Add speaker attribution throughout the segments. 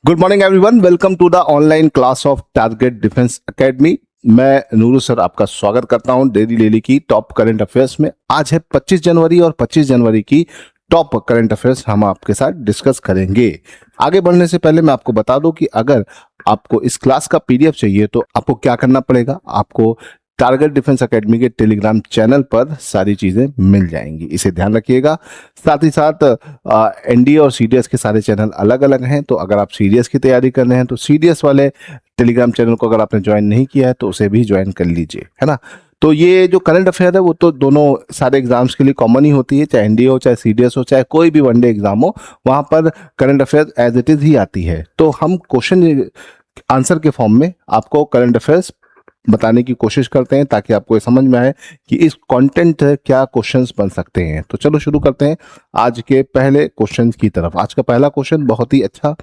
Speaker 1: Good morning everyone, welcome to the online class of target defence academy. मैं Nooru sir आपका स्वागत करता हूं डेली डेली की टॉप करंट अफेयर्स में। आज है 25 जनवरी और 25 जनवरी की टॉप करंट अफेयर्स हम आपके साथ डिस्कस करेंगे। आगे बढ़ने से पहले मैं आपको बता दूं कि अगर आपको इस क्लास का पीडीएफ चाहिए तो आपको क्या करना पड़ेगा। आपको टारगेट डिफेंस एकेडमी के टेलीग्राम चैनल पर सारी चीजें मिल जाएंगी, इसे ध्यान रखिएगा। साथ ही साथ एनडीए और सीडीएस के सारे चैनल अलग अलग हैं, तो अगर आप सीडीएस की तैयारी कर रहे हैं तो सीडीएस वाले टेलीग्राम चैनल को अगर आपने ज्वाइन नहीं किया है तो उसे भी ज्वाइन कर लीजिए, है ना। तो ये जो करंट अफेयर है वो तो दोनों सारे एग्जाम्स के लिए कॉमन ही होती है, चाहे एनडीए हो, चाहे सीडीएस हो, चाहे कोई भी वनडे एग्जाम हो, वहां पर current affair as it is ही आती है। तो हम क्वेश्चन आंसर के फॉर्म में आपको करंट अफेयर्स बताने की कोशिश करते हैं ताकि आपको ये समझ में आए कि इस कंटेंट क्या क्वेश्चंस बन सकते हैं। तो चलो शुरू करते हैं आज के पहले क्वेश्चन की तरफ। आज का पहला क्वेश्चन बहुत ही अच्छा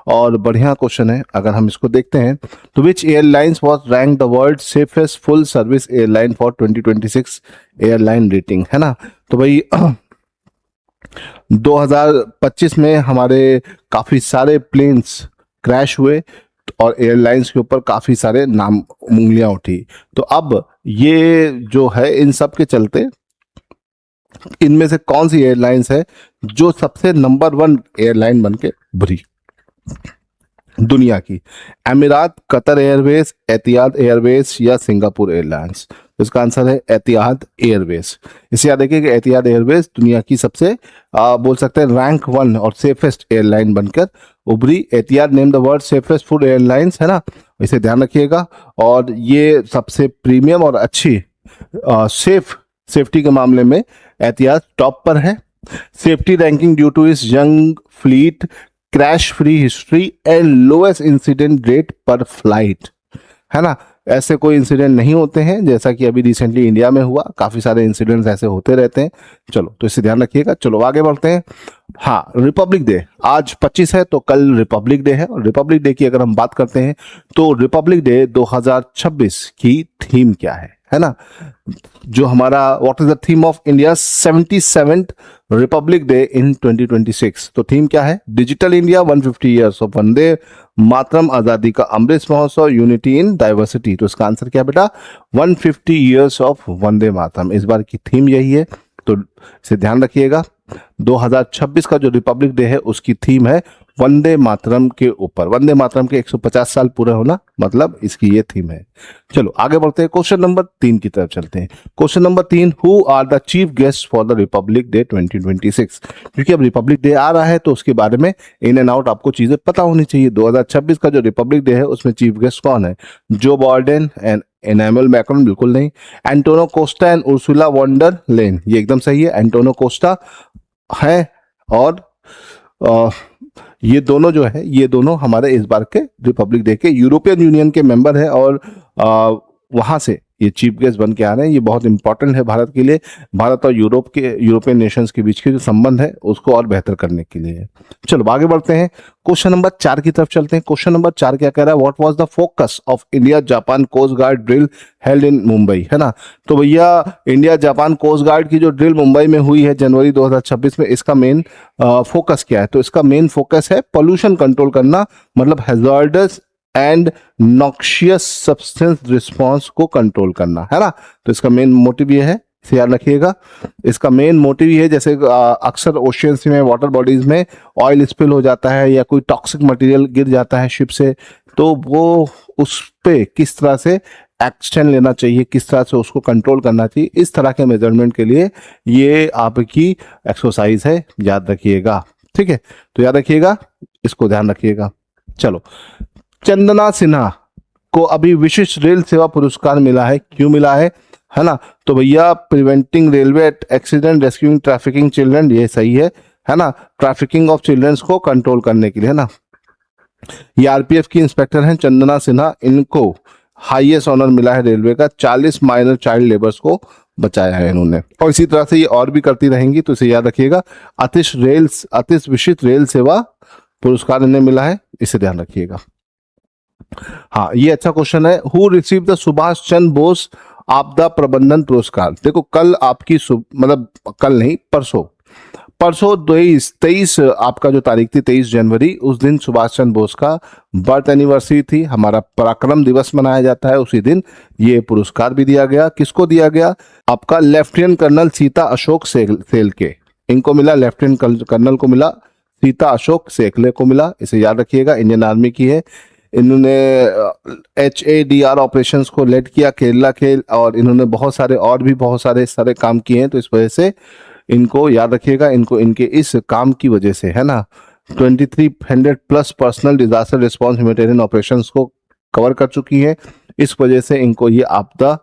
Speaker 1: और बढ़िया क्वेश्चन है। अगर हम इसको देखते हैं तो which airlines was rank the world safest full service airline for 2026 airline rating, है ना। तो भाई 2025 में हमारे काफी सारे प्लेन्स क्रैश हुए और एयरलाइंस के ऊपर काफी सारे नाम उंगलियां उठी। तो अब ये जो है इन सब के चलते इनमें से कौन सी एयरलाइंस है जो सबसे नंबर 1 एयरलाइन बन के उभरी दुनिया की? अमीरात, कतर एयरवेज, एतिहाद एयरवेज या सिंगापुर एयरलाइंस? इसका आंसर है एतिहाद एयरवेज। इसे याद रखिए कि एतिहाद एयरवेज दुनिया की सबसे बोल सकते हैं रैंक 1 और सेफेस्ट एयरलाइन बनकर उभरी। Etihad name the world safest food airlines, है ना, इसे ध्यान रखिएगा। और ये सबसे प्रीमियम और अच्छी सेफ्टी के मामले में एतिहाद टॉप पर है। सेफ्टी रैंकिंग ड्यू टू इस young fleet, crash free history and lowest incident rate पर फ्लाइट, है ना। ऐसे कोई इंसिडेंट नहीं होते हैं जैसा कि अभी रिसेंटली इंडिया में हुआ, काफी सारे इंसिडेंट्स ऐसे होते रहते हैं। चलो तो इसे ध्यान रखिएगा। चलो आगे बढ़ते हैं। हाँ, रिपब्लिक डे आज 25 है तो कल रिपब्लिक डे है। और रिपब्लिक डे की अगर हम बात करते हैं तो रिपब्लिक डे 2026 की थीम क्या है ना। जो हमारा what is the theme of India 77th Republic day in 2026? तो थीम क्या है? Digital India, 150 years of Vande Mataram, आजादी का Amrit Mahotsav, unity in diversity. तो इसका आंसर क्या बेटा? 150 ईयर्स ऑफ वंदे मातरम इस बार की थीम यही है, तो इसे ध्यान रखिएगा। 2026 का जो रिपब्लिक डे है उसकी थीम है वंदे मातरम के ऊपर। वंदे मातरम के 150 साल पूरे होना, मतलब इसकी ये थीम है। चलो आगे बढ़ते हैं, क्वेश्चन नंबर 3 की तरफ चलते हैं। Question number 3, who are the chief guest for the Republic Day 2026? क्योंकि अब रिपब्लिक डे आ रहा है तो उसके बारे में इन एंड आउट आपको चीजें पता होनी चाहिए। 2026 का जो रिपब्लिक डे है उसमें चीफ गेस्ट कौन है? Joe Biden and एनामुअल Macron? बिल्कुल नहीं। Antonio Costa and Ursula von der Leyen? ये एकदम सही है, एंटोनियो कोस्टा है। और ये दोनों जो है ये दोनों हमारे इस बार के रिपब्लिक डे के यूरोपियन यूनियन के मेंबर हैं और वहां से ये चीफ गेस्ट बन के आ रहे हैं। ये बहुत इंपॉर्टेंट है भारत के लिए। भारत और यूरोपियन नेशंस के बीच के जो संबंध है उसको और बेहतर करने के लिए। चलो आगे बढ़ते हैं, क्वेश्चन नंबर 4 की तरफ चलते हैं। क्वेश्चन नंबर 4 क्या कह रहा है? What was the focus of India Japan coast guard drill held in Mumbai, है ना। तो भैया इंडिया जापान कोस्ट गार्ड की जो ड्रिल मुंबई में हुई है जनवरी 2026 में, इसका मेन फोकस क्या है? तो इसका मेन फोकस है पोल्यूशन कंट्रोल करना, मतलब hazards and noxious substance response को कंट्रोल करना, है ना। तो इसका मेन मोटिव ये है, इसे याद रखिएगा। इसका मेन मोटिव ये है, जैसे अक्सर ओशियंस में, वाटर बॉडीज में ऑयल स्पिल हो जाता है या कोई टॉक्सिक मटेरियल गिर जाता है शिप से, तो वो उस पे किस तरह से एक्शन लेना चाहिए, किस तरह से उसको कंट्रोल करना चाहिए, इस तरह के मेजरमेंट के लिए ये आपकी एक्सरसाइज है, याद रखिएगा। ठीक है, तो याद रखिएगा, इसको ध्यान रखिएगा। चलो, चंदना सिन्हा को अभी विशिष्ट रेल सेवा पुरस्कार मिला है, क्यों मिला है ना। तो भैया preventing railway accident, rescuing trafficking children, ये सही है ना। ट्रैफिकिंग ऑफ चिल्ड्रंस को कंट्रोल करने के लिए, है ना। ये आरपीएफ की इंस्पेक्टर हैं चंदना सिन्हा, इनको हाईएस्ट ऑनर मिला है रेलवे का। 40 माइनर चाइल्ड लेबर्स को बचाया है इन्होंने, और इसी तरह से ये और भी करती रहेंगी, तो इसे याद रखिएगा। अतिश विशिष्ट रेल सेवा पुरस्कार इन्हें मिला है, इसे ध्यान रखिएगा। हाँ, ये अच्छा क्वेश्चन है। Who receive the Subhash Chandra Bose आपदा प्रबंधन पुरस्कार? देखो कल आपकी मतलब कल नहीं, परसों परसों 23 आपका जो तारीख थी 23 जनवरी, उस दिन सुभाष चंद्र बोस का बर्थ एनिवर्सरी थी, हमारा पराक्रम दिवस मनाया जाता है उसी दिन। ये पुरस्कार भी दिया गया, किसको दिया गया? आपका लेफ्टिनेंट कर्नल सीता अशोक सेल्के, इनको मिला, लेफ्टिनेंट कर्नल को मिला, सीता अशोक सेकले को मिला, इसे याद रखिएगा, इंडियन आर्मी की है। इन्होंने HADR ऑपरेशंस को लेड किया केरला के, और इन्होंने बहुत सारे काम किए हैं, तो इस वजह से इनको याद रखिएगा, इनको इनके इस काम की वजह से, है ना, 2300 plus personal disaster response humanitarian operations को कवर कर चुकी है, इस वजह से इनको ये आपदा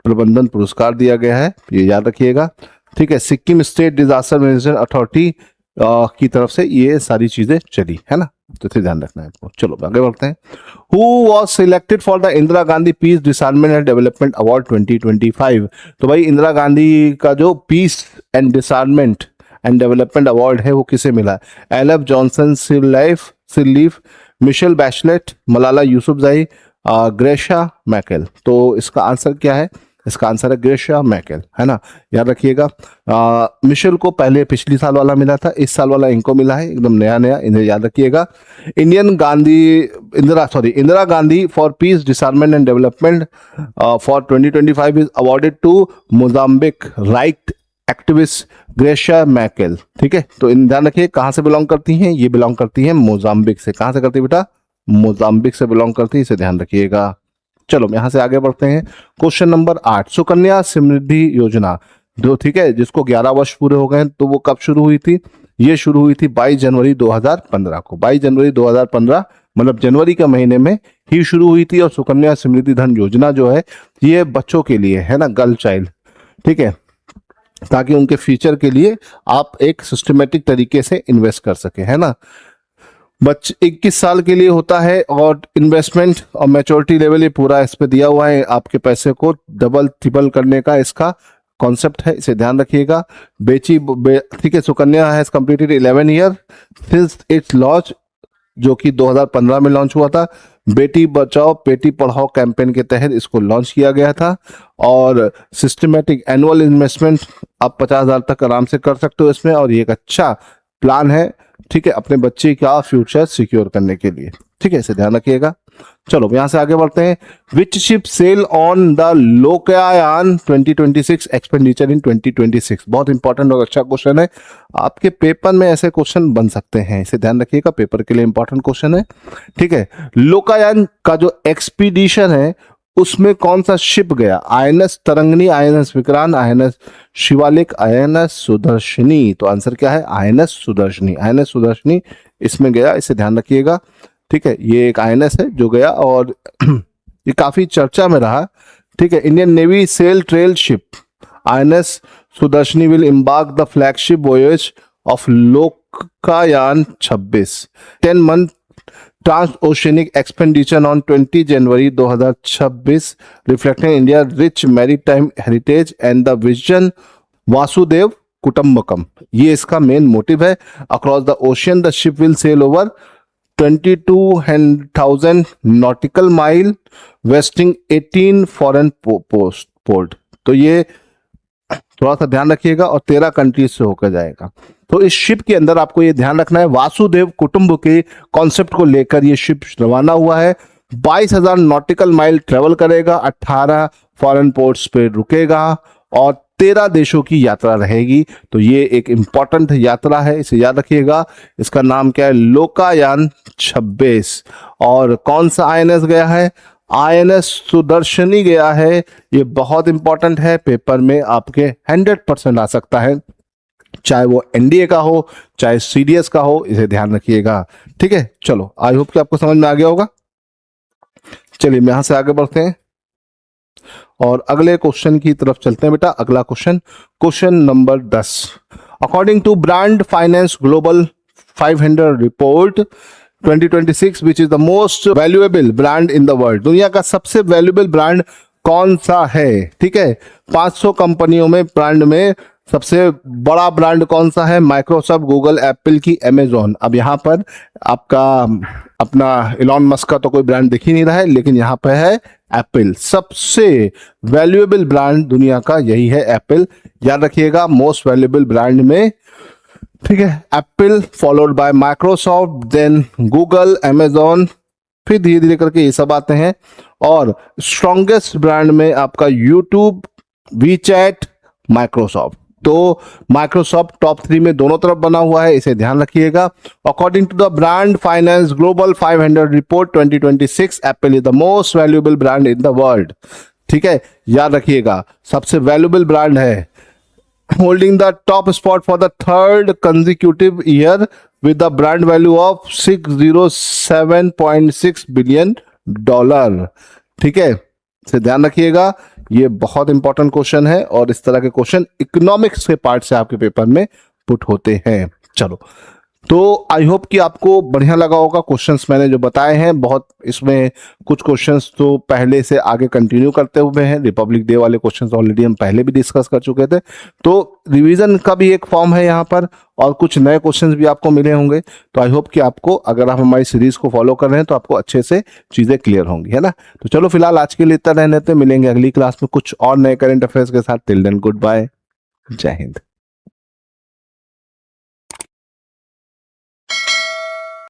Speaker 1: प्रबंधन पुरस्कार दिया गया है, ये याद रखिएगा, ठीक है। Sikkim state disaster management authority की तरफ से ये सारी चीजें चली, है ना, तो इसे ध्यान रखना है आपको। चलो आगे बढ़ते हैं। Who was selected for the Indira Gandhi peace disarmament and development award 2025? तो भाई इंदिरा गांधी का जो peace and disarmament and development award है वो किसे मिला? LF Johnson Sirleaf, Michelle Bachelet, Malala Yousafzai, Graca Machel. तो इसका आंसर क्या है? इसका आंसर है ग्रेशा मैकेल, है ना, याद रखिएगा। मिशेल को पहले पिछली साल वाला मिला था, इस साल वाला इनको मिला है, एकदम नया नया, इन्हें याद रखिएगा। Indira Gandhi for peace disarmament and development for 2025 is awarded to Mozambique right activist Graca Machel, ठीक है। तो ध्यान रखिए कहां से बिलोंग करती हैं, ये बिलोंग करती हैं मोजाम्बिक से। कहां से करती है बेटा? मोजाम्बिक से बिलोंग करती है, इसे ध्यान रखिएगा। चलो यहां से आगे बढ़ते हैं। क्वेश्चन नंबर 8, सुकन्या समृद्धि योजना जो, ठीक है, जिसको 11 वर्ष पूरे हो गए, तो वो कब शुरू हुई थी? ये शुरू हुई थी 22 जनवरी 2015 को। 22 जनवरी 2015 मतलब जनवरी के महीने में ही शुरू हुई थी। और सुकन्या समृद्धि धन योजना जो है ये बच्चों के लिए है ना, गर्ल चाइल्ड, ठीक है, ताकि उनके फ्यूचर के लिए आप एक सिस्टमेटिक तरीके से इन्वेस्ट कर सके, है ना। बच्चे 21 साल के लिए होता है, और इन्वेस्टमेंट और मैच्योरिटी लेवल ये पूरा इस पे दिया हुआ है, आपके पैसे को डबल ट्रिपल करने का इसका कॉन्सेप्ट है, इसे ध्यान रखिएगा। ठीक है, Sukanya has completed 11 year since it's launch, जो कि 2015 में लॉन्च हुआ था। बेटी बचाओ बेटी पढ़ाओ कैंपेन के तहत इसको लॉन्च किया गया था, और सिस्टमेटिक एनुअल इन्वेस्टमेंट आप 50,000 तक आराम से कर सकते हो इसमें, और ये एक अच्छा प्लान है, ठीक है, अपने बच्चे का फ्यूचर सिक्योर करने के लिए, ठीक है, इसे ध्यान रखिएगा। चलो यहां से आगे बढ़ते हैं। Which ship sail on the Lokayan 2026 expenditure in 2026? बहुत इंपॉर्टेंट और अच्छा क्वेश्चन है, आपके पेपर में ऐसे क्वेश्चन बन सकते हैं, इसे ध्यान रखिएगा, पेपर के लिए इंपॉर्टेंट क्वेश्चन है, ठीक है। लोकायान का जो एक्सपीडिशन है उसमें कौन सा शिप गया? INS Tarangini, INS Vikrant, INS Shivalik, INS Sudarshani. तो आंसर क्या है? INS सुदर्शनी। INS सुदर्शनी इसमें गया, इसे ध्यान रखिएगा, ठीक है। ये एक INS है जो गया, और ये काफी चर्चा में रहा, ठीक है। Indian navy sail trail ship INS Sudarshini will embark the flagship voyage of Lokayan 26 10 month transoceanic expenditure on 20 January 2026 reflecting India rich maritime heritage and the vision Vasudhaiva Kutumbakam. ये इसका मेन मोटिव है। Across the ocean the ship will sail over 22,000 nautical mile visiting 18 foreign port. तो ये थोड़ा सा ध्यान रखिएगा, और 13 कंट्रीज से होकर जाएगा। तो इस शिप के अंदर आपको ये ध्यान रखना है, वासुदेव कुटुंब के कॉन्सेप्ट को लेकर ये शिप रवाना हुआ है। 22,000 नॉटिकल माइल ट्रेवल करेगा, 18 फॉरेन पोर्ट्स पे रुकेगा, और 13 देशों की यात्रा रहेगी। तो ये एक इंपॉर्टेंट यात्रा है, इसे याद रखिएगा। इसका नाम क्या है? लोकायान 26। और कौन सा INS गया है? INS सुदर्शनी गया है। ये बहुत इंपॉर्टेंट है, पेपर में आपके 100% आ सकता है, चाहे वो NDA का हो चाहे CDS का हो, इसे ध्यान रखिएगा, ठीक है। चलो आई होप कि आपको समझ में आ गया होगा। चलिए यहां से आगे बढ़ते हैं और अगले क्वेश्चन की तरफ चलते हैं बेटा। अगला question number 10। According to brand finance global 500 report 2026 which is the most valuable brand in the world, दुनिया का सबसे वैल्यूएबल ब्रांड कौन सा है? ठीक है, 500 कंपनियों में ब्रांड में सबसे बड़ा ब्रांड कौन सा है? माइक्रोसॉफ्ट, गूगल, एप्पल की अमेजॉन। अब यहाँ पर आपका अपना इलॉन मस्क का तो कोई ब्रांड दिख ही नहीं रहा है, लेकिन यहाँ पे है एप्पल। सबसे वैल्यूएबल ब्रांड दुनिया का यही है एप्पल, याद रखिएगा। मोस्ट वैल्यूएबल ब्रांड में ठीक है, Apple followed by Microsoft, then Google, Amazon, फिर धीरे धीरे करके ये सब आते हैं। और स्ट्रॉन्गेस्ट ब्रांड में आपका यूट्यूब, वीचैट, माइक्रोसॉफ्ट। तो माइक्रोसॉफ्ट टॉप 3 में दोनों तरफ बना हुआ है, इसे ध्यान रखिएगा। According to the brand finance global 500 report 2026, Apple is the most valuable brand in the world. ठीक है, याद रखिएगा, सबसे वैल्यूएबल ब्रांड है, holding the top spot for the third consecutive year with the brand value of 607.6 billion dollar. ठीक है, इसे ध्यान रखिएगा, ये बहुत इंपॉर्टेंट क्वेश्चन है और इस तरह के क्वेश्चन इकोनॉमिक्स के पार्ट से आपके पेपर में पुट होते हैं। चलो, तो आई होप कि आपको बढ़िया लगा होगा। क्वेश्चंस मैंने जो बताए हैं, बहुत इसमें कुछ क्वेश्चंस तो पहले से आगे कंटिन्यू करते हुए हैं। रिपब्लिक डे वाले क्वेश्चंस ऑलरेडी हम पहले भी डिस्कस कर चुके थे, तो रिवीजन का भी एक फॉर्म है यहाँ पर और कुछ नए क्वेश्चंस भी आपको मिले होंगे। तो आई होप कि आपको, अगर आप हमारी सीरीज को फॉलो कर रहे हैं तो आपको अच्छे से चीज़ें क्लियर होंगी, है ना। तो चलो फिलहाल आज के लिए इतना रहने देते हैं, मिलेंगे अगली क्लास में कुछ और नए करंट अफेयर्स के साथ। टिल देन गुड बाय, जय हिंद।